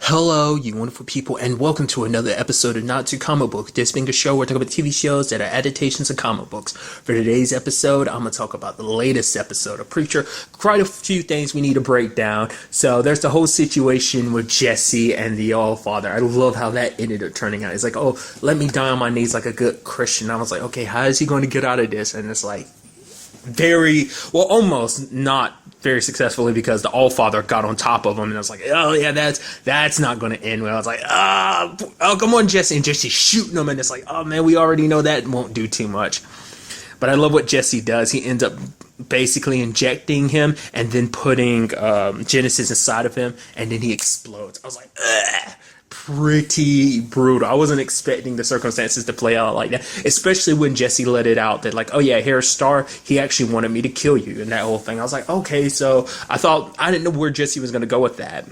Hello, you wonderful people, and welcome to another episode of Not Too Comic Book. This being a show where I talk about TV shows that are adaptations of comic books. For today's episode, I'm going to talk about the latest episode of Preacher. Quite a few things we need to break down. So there's the whole situation with Jesse and the All-Father. I love how that ended up turning out. It's like, oh, let me die on my knees like a good Christian. I was like, okay, how is he going to get out of this? And it's like, almost not very successfully, because the All-Father got on top of him, and I was like, oh yeah, that's not going to end well. I was like, oh come on, Jesse, and Jesse's shooting him, and it's like, oh man, we already know that won't do too much. But I love what Jesse does. He ends up basically injecting him and then putting Genesis inside of him, and then he explodes. I was like, ugh. Pretty brutal. I wasn't expecting the circumstances to play out like that, especially when Jesse let it out that, like, oh yeah, Harris Star, he actually wanted me to kill you, and that whole thing. I was like, okay, so I didn't know where Jesse was going to go with that.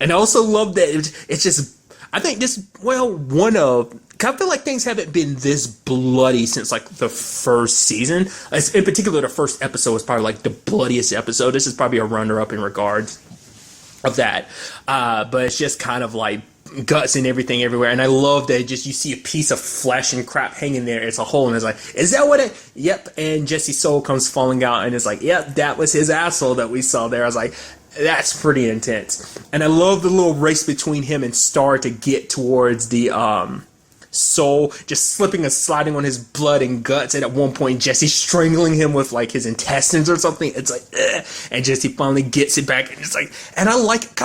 And I also love that it's just, I think this, I feel like things haven't been this bloody since like the first season. In particular, the first episode was probably like the bloodiest episode. This is probably a runner-up in regards of that. But it's just kind of like guts and everything everywhere, and I love that just you see a piece of flesh and crap hanging there. It's a hole, and it's like, is that what it? Yep. And Jesse's soul comes falling out, and it's like, yep, that was his asshole that we saw there. I was like, that's pretty intense. And I love the little race between him and Star to get towards the soul, just slipping and sliding on his blood and guts, and at one point Jesse strangling him with like his intestines or something. It's like, ugh. And Jesse finally gets it back, and it's like, and I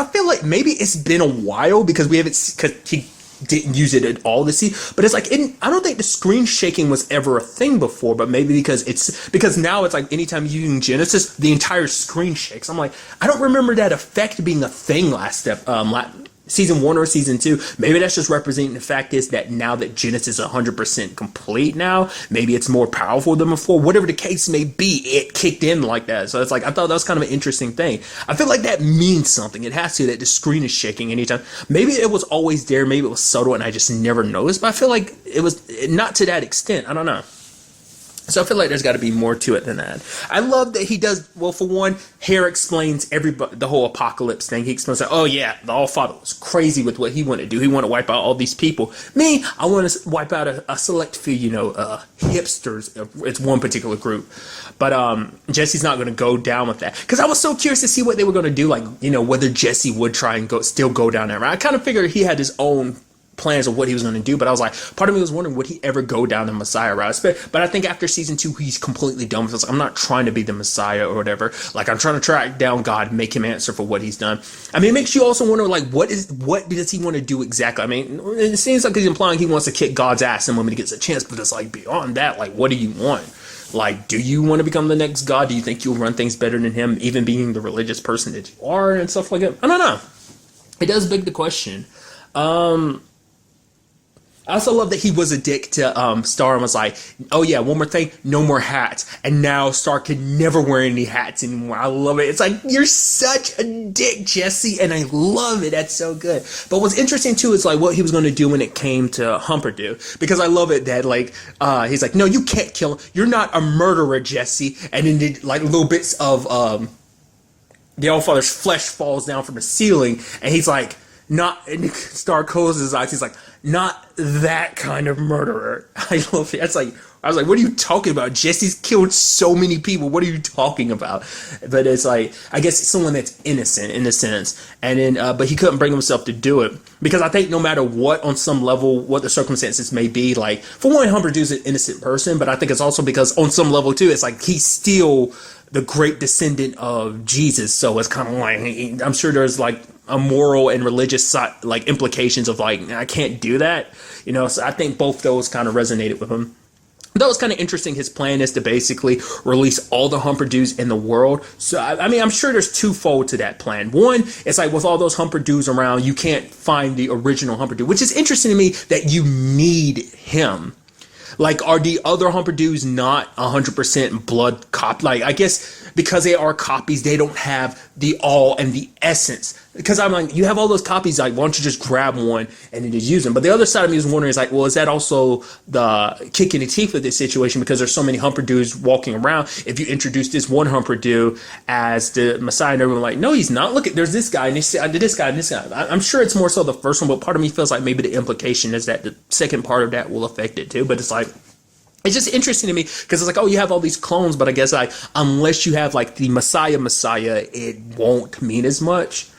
feel like maybe it's been a while because he didn't use it at all this season, but it's like, I don't think the screen shaking was ever a thing before, but maybe because now it's like anytime you're using Genesis, the entire screen shakes. I'm like, I don't remember that effect being a thing last season 1 or season 2. Maybe that's just representing the fact is that now that Genesis is 100% complete now, maybe it's more powerful than before. Whatever the case may be, it kicked in like that. So it's like, I thought that was kind of an interesting thing. I feel like that means something. It has to, that the screen is shaking anytime. Maybe it was always there. Maybe it was subtle and I just never noticed, but I feel like it was not to that extent. I don't know. So I feel like there's got to be more to it than that. I love that he does, well, for one, Hare explains the whole apocalypse thing. He explains that, oh yeah, the All-Father was crazy with what he wanted to do. He wanted to wipe out all these people. Me, I want to wipe out a select few, hipsters. It's one particular group. But Jesse's not going to go down with that. Because I was so curious to see what they were going to do, like, whether Jesse would try and still go down there. I kind of figured he had his own plans of what he was going to do, but I was like, part of me was wondering, would he ever go down the Messiah route? But I think after season 2, he's completely done with this. I'm not trying to be the Messiah or whatever. Like, I'm trying to track down God, make him answer for what he's done. I mean, it makes you also wonder, like, what does he want to do exactly? I mean, it seems like he's implying he wants to kick God's ass the moment he gets a chance, but it's like, beyond that, like, what do you want? Like, do you want to become the next God? Do you think you'll run things better than him, even being the religious person that you are and stuff like that? I don't know. It does beg the question. I also love that he was a dick to Star and was like, oh yeah, one more thing, no more hats. And now Star can never wear any hats anymore. I love it. It's like, you're such a dick, Jesse, and I love it. That's so good. But what's interesting too is like what he was going to do when it came to Humperdew, because I love it that like he's like, no, you can't kill him. You're not a murderer, Jesse. And then did like little bits of the All-Father's flesh falls down from the ceiling, and he's like, not, and Star closes his eyes. He's like, not that kind of murderer. I love it. That's like, I was like, what are you talking about? Jesse's killed so many people. What are you talking about? But it's like, I guess it's someone that's innocent in a sense. And then, but he couldn't bring himself to do it, because I think no matter what, on some level, what the circumstances may be, like, for one, Humperdew's an innocent person, but I think it's also because on some level too, it's like he's still the great descendant of Jesus. So it's kind of like, I'm sure there's like a moral and religious like implications of like, I can't do that, so I think both those kind of resonated with him. That was kind of interesting. His plan is to basically release all the Humperdews in the world. So, I mean, I'm sure there's twofold to that plan. One, it's like with all those Humperdews around, you can't find the original Humperdew, which is interesting to me that you need him. Like, are the other Humperdews not 100% blood cop? Like, I guess because they are copies, they don't have the all and the essence. Because I'm like, you have all those copies, like, why don't you just grab one and then just use them? But the other side of me is wondering, is like, well, is that also the kick in the teeth of this situation? Because there's so many Humperdews walking around. If you introduce this one Humperdew as the Messiah, and everyone like, no, he's not. Look, there's this guy, and this guy, and this guy. I'm sure it's more so the first one, but part of me feels like maybe the implication is that the second part of that will affect it too. But it's like, it's just interesting to me because it's like, oh, you have all these clones, but I guess like unless you have like the Messiah, it won't mean as much.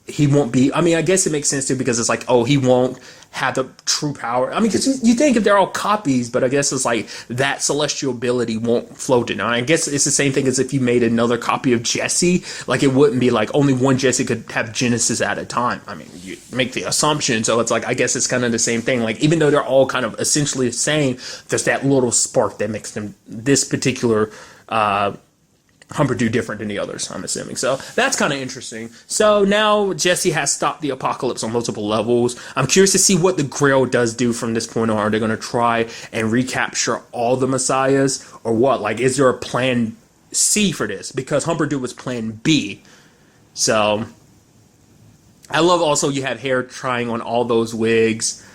He won't be. I mean, I guess it makes sense too because it's like, oh, he won't have the true power. I mean, because you think if they're all copies, but I guess it's like that celestial ability won't flow to. Now, I guess it's the same thing as if you made another copy of Jesse. Like, it wouldn't be like only one Jesse could have Genesis at a time. I mean, you make the assumption, so it's like, I guess it's kind of the same thing. Like, even though they're all kind of essentially the same, there's that little spark that makes them this particular Humperdew different than the others, I'm assuming. So that's kind of interesting. So now Jesse has stopped the apocalypse on multiple levels. I'm curious to see what the Grail does do from this point on. Are they going to try and recapture all the Messiahs or what? Like, is there a plan C for this? Because Humperdew was plan B. So I love also you have Hair trying on all those wigs.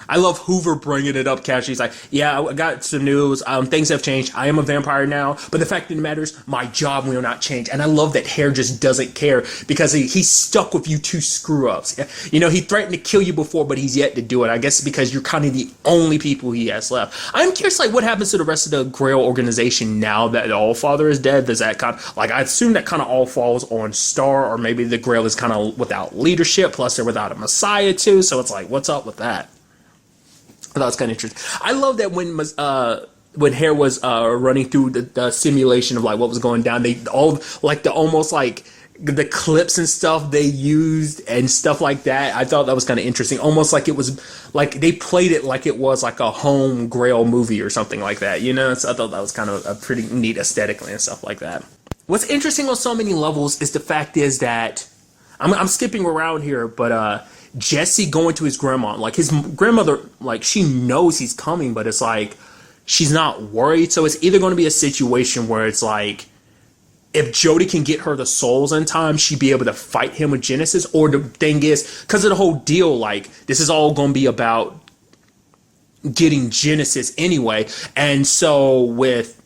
I love Hoover bringing it up casually. He's like, yeah, I got some news. Things have changed. I am a vampire now. But the fact of the matter is, my job will not change. And I love that Hair just doesn't care because he's stuck with you two screw-ups. You know, he threatened to kill you before, but he's yet to do it. I guess because you're kind of the only people he has left. I'm curious, like, what happens to the rest of the Grail organization now that the Allfather is dead? Does that kind of, like, I assume that kind of all falls on Star, or maybe the Grail is kind of without leadership, plus they're without a Messiah, too. So it's like, what's up with that? I thought it was kind of interesting. I love that when Hair was running through the simulation of like what was going down, they all like the almost like the clips and stuff they used and stuff like that. I thought that was kind of interesting. Almost like it was like they played it like it was like a home Grail movie or something like that. You know, so I thought that was kind of a pretty neat aesthetically and stuff like that. What's interesting on so many levels is the fact is that I'm skipping around here, but Jesse going to his grandma, like his grandmother, like she knows he's coming, but it's like she's not worried. So it's either going to be a situation where it's like if Jody can get her the souls in time, she'd be able to fight him with Genesis. Or the thing is, because of the whole deal, like this is all going to be about getting Genesis anyway. And so with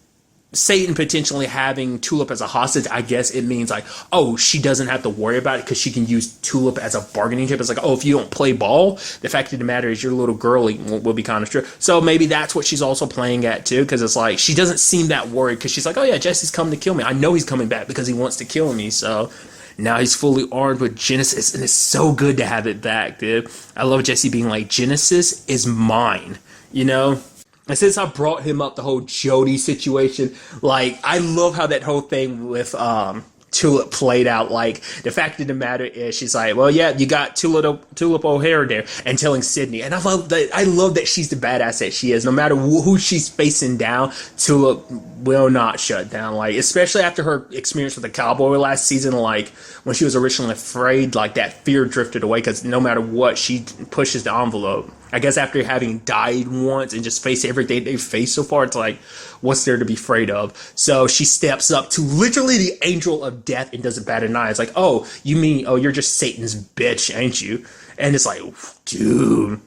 Satan potentially having Tulip as a hostage, I guess it means like, oh, she doesn't have to worry about it because she can use Tulip as a bargaining chip. It's like, oh, if you don't play ball, the fact of the matter is your little girlie will be kind of strict. So maybe that's what she's also playing at too, because it's like she doesn't seem that worried because she's like, oh yeah, Jesse's coming to kill me. I know he's coming back because he wants to kill me. So now he's fully armed with Genesis, and it's so good to have it back, dude. I love Jesse being like, Genesis is mine, you know? And since I brought him up, the whole Jody situation, like, I love how that whole thing with Tulip played out. Like, the fact of the matter is, she's like, well, yeah, you got Tulip O'Hare there, and telling Sydney. And I love that she's the badass that she is. No matter who she's facing down, Tulip will not shut down. Like, especially after her experience with the cowboy last season, like, when she was originally afraid, like, that fear drifted away, because no matter what, she pushes the envelope. I guess after having died once and just faced everything they've faced so far, it's like, what's there to be afraid of? So she steps up to literally the angel of death and doesn't bat an eye. It's like, oh, you mean, oh, you're just Satan's bitch, ain't you? And it's like, dude.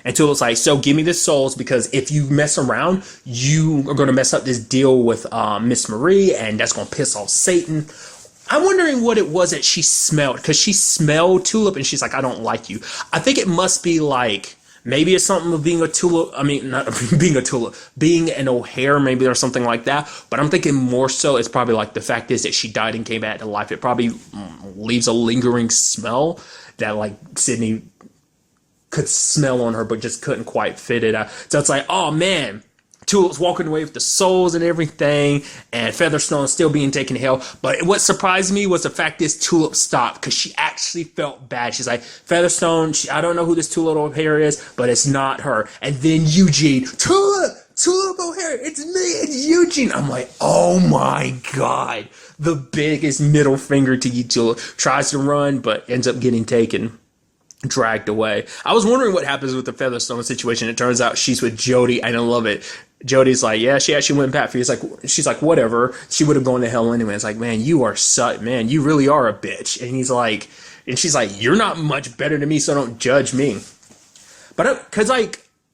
Until it's like, so give me the souls, because if you mess around, you are going to mess up this deal with Miss Marie, and that's going to piss off Satan. I'm wondering what it was that she smelled, because she smelled Tulip and she's like, I don't like you. I think it must be like, maybe it's something of being a Tulip. I mean, not being a Tulip, being an O'Hare, maybe, or something like that. But I'm thinking more so it's probably like the fact is that she died and came back to life. It probably leaves a lingering smell that like Sydney could smell on her, but just couldn't quite fit it out. So it's like, oh man, Tulip's walking away with the souls and everything, and Featherstone still being taken to hell. But what surprised me was the fact is Tulip stopped, because she actually felt bad. She's like, Featherstone, I don't know who this Tulip O'Hare is, but it's not her. And then Eugene, Tulip O'Hare, it's me, it's Eugene. I'm like, oh my God. The biggest middle finger to you, Tulip. Tries to run, but ends up getting taken. Dragged away. I was wondering what happens with the Featherstone situation. It turns out she's with Jody, and I love it. Jody's like, yeah, she actually went back for you. She's like, whatever. She would have gone to hell anyway. It's like, man, man, you really are a bitch. And she's like, you're not much better than me, so don't judge me. But because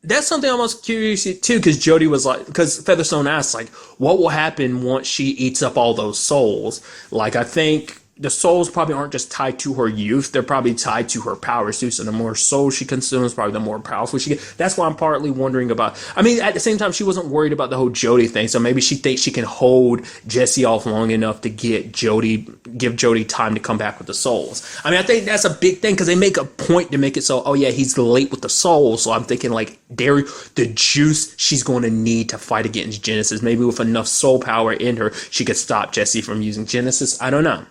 that's something I'm most curious too, because Jody was like, because Featherstone asked like, what will happen once she eats up all those souls? Like, I think the souls probably aren't just tied to her youth; they're probably tied to her powers too. So the more souls she consumes, probably the more powerful she gets. That's why I'm partly wondering about. I mean, at the same time, she wasn't worried about the whole Jody thing, so maybe she thinks she can hold Jesse off long enough to give Jody time to come back with the souls. I mean, I think that's a big thing because they make a point to make it so. Oh yeah, he's late with the souls, so I'm thinking like the juice she's going to need to fight against Genesis. Maybe with enough soul power in her, she could stop Jesse from using Genesis. I don't know.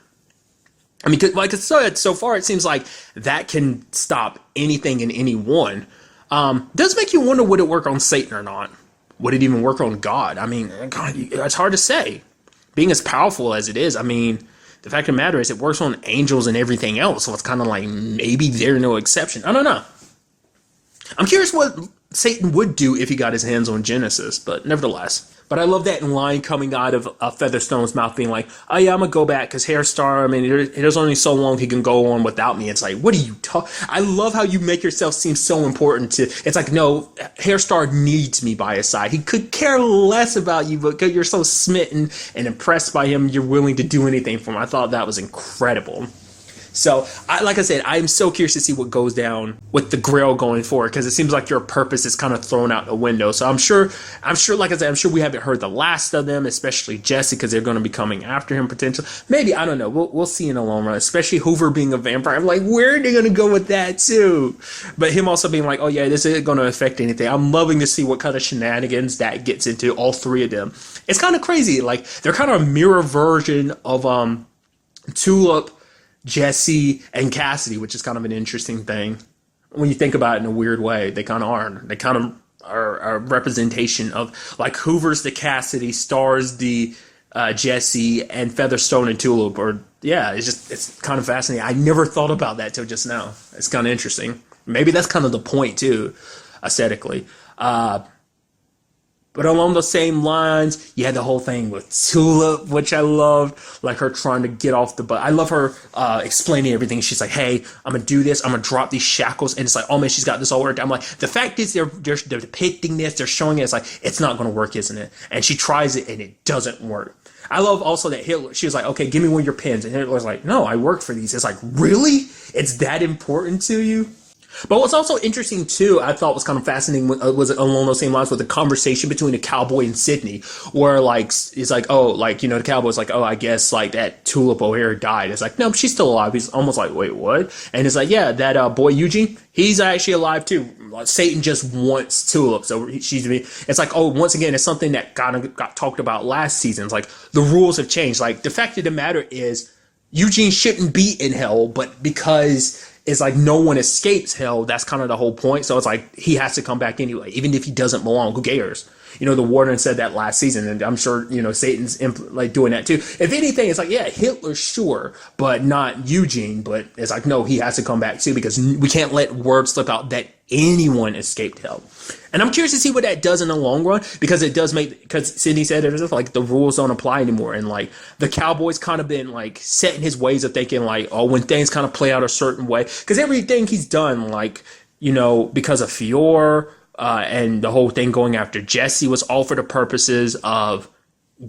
I mean, like I said, so far it seems like that can stop anything and anyone. Does make you wonder, would it work on Satan or not? Would it even work on God? I mean, God, it's hard to say. Being as powerful as it is, I mean, the fact of the matter is it works on angels and everything else. So it's kind of like maybe they're no exception. I don't know. I'm curious what Satan would do if he got his hands on Genesis, but nevertheless. But I love that line coming out of Featherstone's mouth being like, oh yeah, I'm going to go back because Hairstar, I mean, there's only so long he can go on without me. It's like, what are you talking? I love how you make yourself seem so important to, it's like, no, Hairstar needs me by his side. He could care less about you, but you're so smitten and impressed by him, you're willing to do anything for him. I thought that was incredible. So, like I said, I'm so curious to see what goes down with the Grail going forward, because it seems like your purpose is kind of thrown out the window. So I'm sure, like I said, I'm sure we haven't heard the last of them, especially Jesse, because they're going to be coming after him potentially. Maybe, I don't know. We'll see in the long run, especially Hoover being a vampire. I'm like, where are they going to go with that too? But him also being like, oh yeah, this isn't going to affect anything. I'm loving to see what kind of shenanigans that gets into, all three of them. It's kind of crazy. Like, they're kind of a mirror version of Tulip, Jesse, and Cassidy, which is kind of an interesting thing when you think about it in a weird way. They kind of are. They kind of are a representation of, like, Hoover's the Cassidy, Star's the Jesse, and Featherstone and Tulip. Or yeah, it's kind of fascinating. I never thought about that till just now. It's kind of interesting. Maybe that's kind of the point too, aesthetically. But along those same lines, you had the whole thing with Tulip, which I loved, like her trying to get off the butt. I love her explaining everything. She's like, hey, I'm going to do this. I'm going to drop these shackles. And it's like, oh man, she's got this all worked out. I'm like, the fact is they're depicting this. They're showing it. It's like, it's not going to work, isn't it? And she tries it and it doesn't work. I love also that Hitler, she was like, okay, give me one of your pens. And Hitler's like, no, I work for these. It's like, really? It's that important to you? But what's also interesting too, I thought was kind of fascinating, was along those same lines with the conversation between the cowboy and Sydney, where like it's like, oh, like, you know, the cowboy's like, oh, I guess like that Tulip O'Hare died. It's like, no, she's still alive. He's almost like, wait, what? And it's like, yeah, that boy Eugene, he's actually alive too. Like, Satan just wants Tulip, so it's like, oh, once again, it's something that kind of got talked about last season. It's like the rules have changed. Like, the fact of the matter is, Eugene shouldn't be in hell, but because it's like no one escapes hell, that's kind of the whole point. So it's like he has to come back anyway, even if he doesn't belong. Who cares? You know, the warden said that last season, and I'm sure, you know, Satan's like doing that too. If anything, it's like, yeah, Hitler, sure, but not Eugene. But it's like, no, he has to come back too, because we can't let word slip out that anyone escaped hell. And I'm curious to see what that does in the long run, because it does make, because Sydney said it, it's like the rules don't apply anymore. And like the cowboy's kind of been like set in his ways of thinking like, oh, when things kind of play out a certain way, because everything he's done, like, you know, because of Fior, and the whole thing going after Jesse was all for the purposes of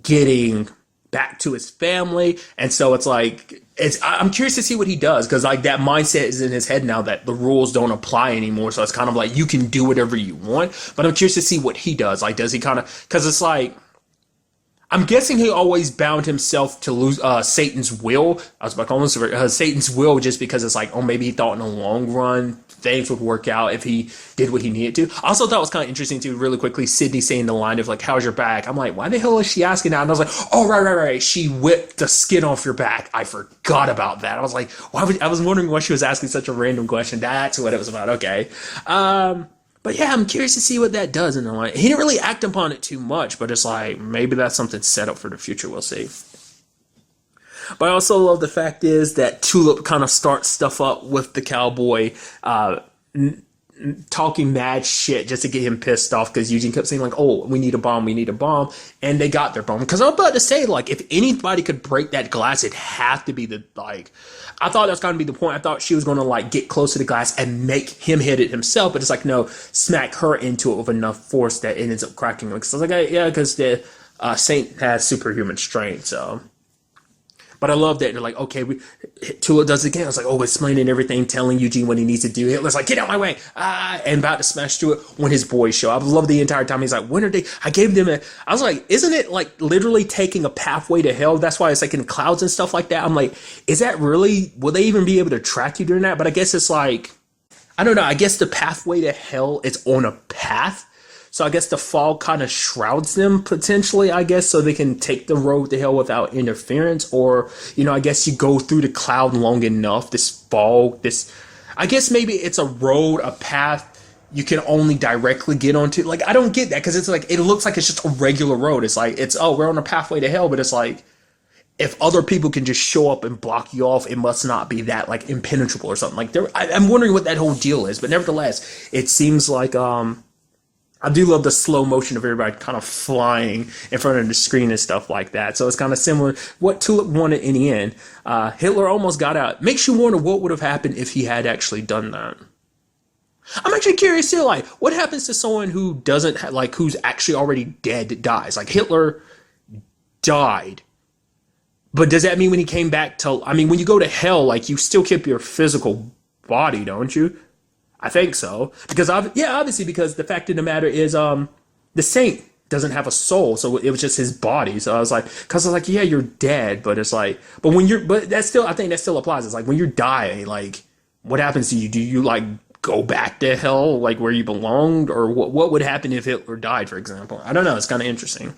getting back to his family. And so it's like, I'm curious to see what he does, because like that mindset is in his head now that the rules don't apply anymore. So it's kind of like you can do whatever you want. But I'm curious to see what he does. Like, does he kind of, because it's like, I'm guessing he always bound himself to lose Satan's will. I was about to almost Satan's will, just because it's like, oh, maybe he thought in the long run things would work out if he did what he needed to. I also thought it was kind of interesting too, really quickly, Sydney saying the line of like, how's your back? I'm like, why the hell is she asking that? And I was like, oh, right. She whipped the skin off your back. I forgot about that. I was like, I was wondering why she was asking such a random question. That's what it was about. Okay. But yeah, I'm curious to see what that does in the line. He didn't really act upon it too much, but it's like, maybe that's something set up for the future. We'll see. But I also love the fact is that Tulip kind of starts stuff up with the cowboy, talking mad shit just to get him pissed off because Eugene kept saying like, "Oh, we need a bomb, we need a bomb," and they got their bomb. Because I was about to say like, if anybody could break that glass, it'd have to be the like. I thought that was going to be the point. I thought she was going to like get close to the glass and make him hit it himself, but it's like no, smack her into it with enough force that it ends up cracking. Because I was like, yeah, because the Saint has superhuman strength, so. But I love that they're like, okay, Tula does it again. I was like, oh, explaining everything, telling Eugene what he needs to do. Hitler's like, get out my way, and about to smash through it when his boys show. I love the entire time. He's like, when are they? I gave them I was like, isn't it like literally taking a pathway to hell? That's why it's like in clouds and stuff like that. I'm like, is that really? Will they even be able to track you during that? But I guess it's like, I don't know. I guess the pathway to hell is on a path. So I guess the fog kind of shrouds them potentially, I guess, so they can take the road to hell without interference. Or, you know, I guess you go through the cloud long enough, this fog, I guess maybe it's a road, a path you can only directly get onto. Like, I don't get that because it's like, it looks like it's just a regular road. It's like, we're on a pathway to hell, but it's like, if other people can just show up and block you off, it must not be that like impenetrable or something. Like, I'm wondering what that whole deal is. But nevertheless, it seems like, I do love the slow motion of everybody kind of flying in front of the screen and stuff like that. So it's kind of similar what Tulip wanted in the end. Hitler almost got out. Makes you wonder what would have happened if he had actually done that. I'm actually curious too, like, what happens to someone who doesn't like, who's actually already dead, dies? Like, Hitler died. But does that mean when he came back to, I mean, when you go to hell, like, you still keep your physical body, don't you? I think so. Because, obviously, because the fact of the matter is, the Saint doesn't have a soul, so it was just his body. So I was like, yeah, you're dead, but it's like, but that's still, I think that still applies. It's like, when you're dying, like, what happens to you? Do you, like, go back to hell, like, where you belonged? Or what would happen if Hitler died, for example? I don't know. It's kind of interesting.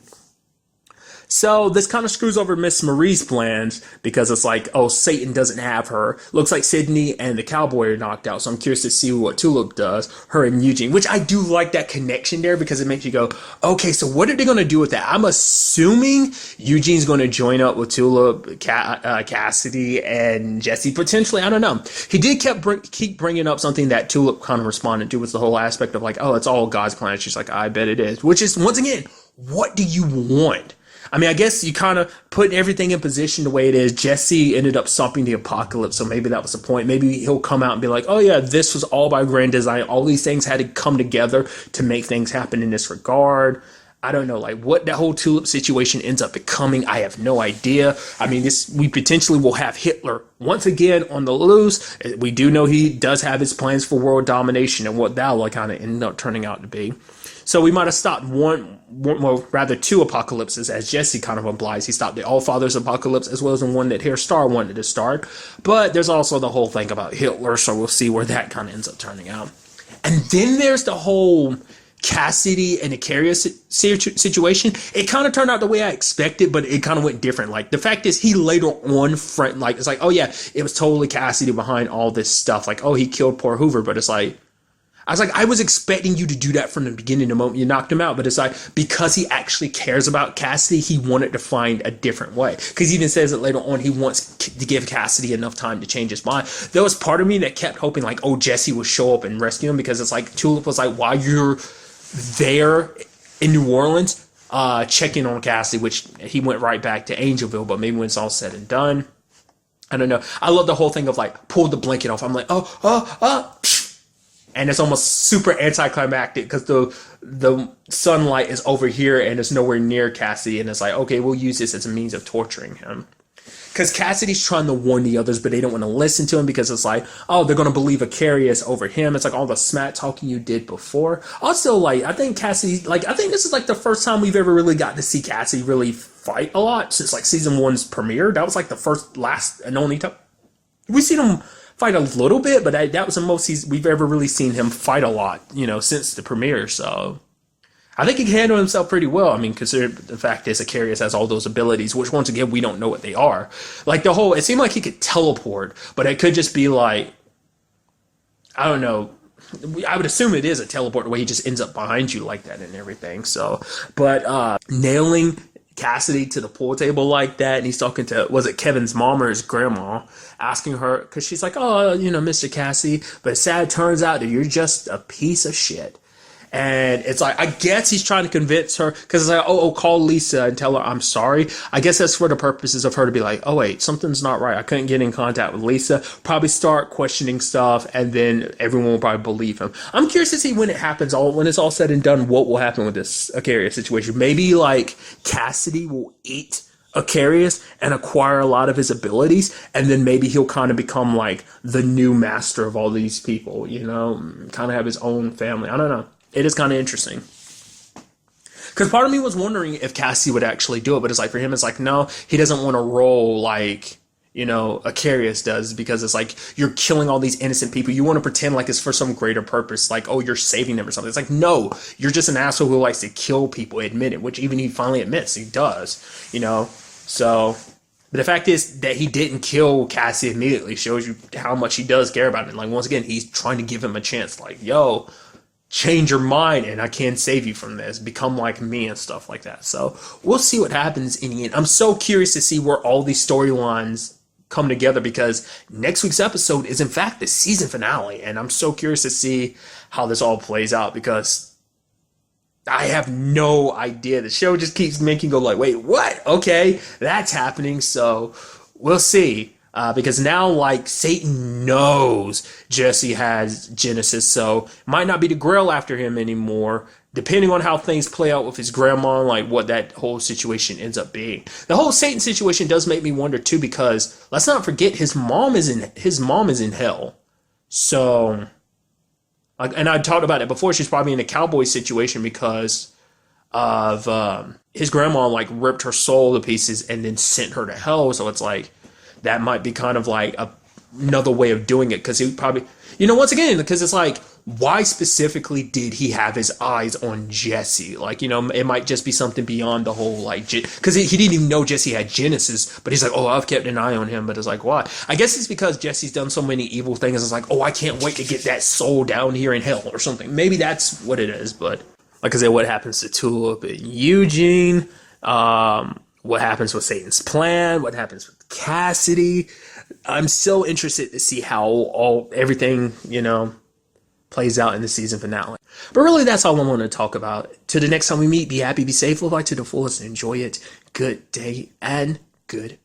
So this kind of screws over Miss Marie's plans because it's like, oh, Satan doesn't have her. Looks like Sydney and the cowboy are knocked out. So I'm curious to see what Tulip does, her and Eugene, which I do like that connection there because it makes you go, okay, so what are they going to do with that? I'm assuming Eugene's going to join up with Tulip, Cassidy, and Jesse potentially. I don't know. He did keep bringing up something that Tulip kind of responded to, was the whole aspect of like, oh, it's all God's plan. She's like, I bet it is, which is, once again, what do you want? I mean, I guess you kind of put everything in position the way it is. Jesse ended up stopping the apocalypse, so maybe that was the point. Maybe he'll come out and be like, oh yeah, this was all by grand design. All these things had to come together to make things happen in this regard. I don't know, like, what that whole Tulip situation ends up becoming, I have no idea. I mean, we potentially will have Hitler once again on the loose. We do know he does have his plans for world domination and what that will kind of end up turning out to be. So we might have stopped two apocalypses, as Jesse kind of implies. He stopped the All-Father's apocalypse as well as the one that Herr Starr wanted to start. But there's also the whole thing about Hitler, so we'll see where that kind of ends up turning out. And then there's the whole Cassidy and Icarius situation. It kind of turned out the way I expected, but it kind of went different. Like, the fact is, he later on, it's like, oh yeah, it was totally Cassidy behind all this stuff. Like, oh, he killed poor Hoover, but it's like, I was expecting you to do that from the beginning, the moment you knocked him out. But it's like, because he actually cares about Cassidy, he wanted to find a different way. Because he even says it later on, he wants to give Cassidy enough time to change his mind. There was part of me that kept hoping, like, oh, Jesse will show up and rescue him. Because it's like, Tulip was like, while you're there in New Orleans, checking on Cassidy, which he went right back to Angelville. But maybe when it's all said and done, I don't know. I love the whole thing of, like, pull the blanket off. I'm like, and it's almost super anticlimactic because the sunlight is over here and it's nowhere near Cassidy. And it's like, okay, we'll use this as a means of torturing him. Because Cassidy's trying to warn the others, but they don't want to listen to him because it's like, oh, they're going to believe Icarius over him. It's like all the smack talking you did before. Also, like, I think Cassidy, like, I think this is like the first time we've ever really got to see Cassidy really fight a lot since like season 1's premiere. That was like the last and only time we've seen him fight a little bit, but that was the most we've ever really seen him fight a lot, since the premiere. So I think he can handle himself pretty well. I mean, considering the fact is Icarius has all those abilities, which once again, we don't know what they are. Like it seemed like he could teleport, but it could just be like, I don't know. I would assume it is a teleport the way he just ends up behind you like that and everything. So, but nailing Cassidy to the pool table like that, and he's talking to, was it Kevin's mom or his grandma, asking her, because she's like, oh, you know, Mr. Cassidy, but sad turns out that you're just a piece of shit. And it's like, I guess he's trying to convince her, because it's like, oh, call Lisa and tell her I'm sorry. I guess that's for the purposes of her to be like, oh, wait, something's not right. I couldn't get in contact with Lisa. Probably start questioning stuff, and then everyone will probably believe him. I'm curious to see when it happens, when it's all said and done, what will happen with this Aquarius situation. Maybe, like, Cassidy will eat Aquarius and acquire a lot of his abilities, and then maybe he'll kind of become, like, the new master of all these people, you know? Kind of have his own family. I don't know. It is kind of interesting. Because part of me was wondering if Cassie would actually do it, but it's like, for him, it's like, no, he doesn't want to roll like, you know, Aquarius does, because it's like, you're killing all these innocent people. You want to pretend like it's for some greater purpose, like, oh, you're saving them or something. It's like, no, you're just an asshole who likes to kill people, admit it, which even he finally admits he does, you know? So, but the fact is that he didn't kill Cassie immediately shows you how much he does care about it. Like, once again, he's trying to give him a chance, like, yo, change your mind and I can save you from this. Become like me and stuff like that. So we'll see what happens in the end. I'm so curious to see where all these storylines come together, because next week's episode is in fact the season finale. And I'm so curious to see how this all plays out, because I have no idea. The show just keeps making go like, wait, what? Okay, that's happening. So we'll see. Because now, like, Satan knows Jesse has Genesis, so might not be the Grail after him anymore, depending on how things play out with his grandma, like what that whole situation ends up being. The whole Satan situation does make me wonder too, because let's not forget his mom is in hell. So, and I talked about it before. She's probably in a cowboy situation because of his grandma, like, ripped her soul to pieces and then sent her to hell. So it's like, that might be kind of like another way of doing it, because he probably, you know, once again, because it's like, why specifically did he have his eyes on Jesse? Like, you know, it might just be something beyond the whole, like, because he didn't even know Jesse had Genesis, but he's like, oh, I've kept an eye on him. But it's like, why? I guess it's because Jesse's done so many evil things. It's like, oh, I can't wait to get that soul down here in hell or something. Maybe that's what it is. But like I said, what happens to Tulip and Eugene? What happens with Satan's plan? What happens with Cassidy? I'm so interested to see how everything, you know, plays out in the season finale. But really, that's all I want to talk about. Till the next time we meet, be happy, be safe, live life to the fullest, and enjoy it. Good day and good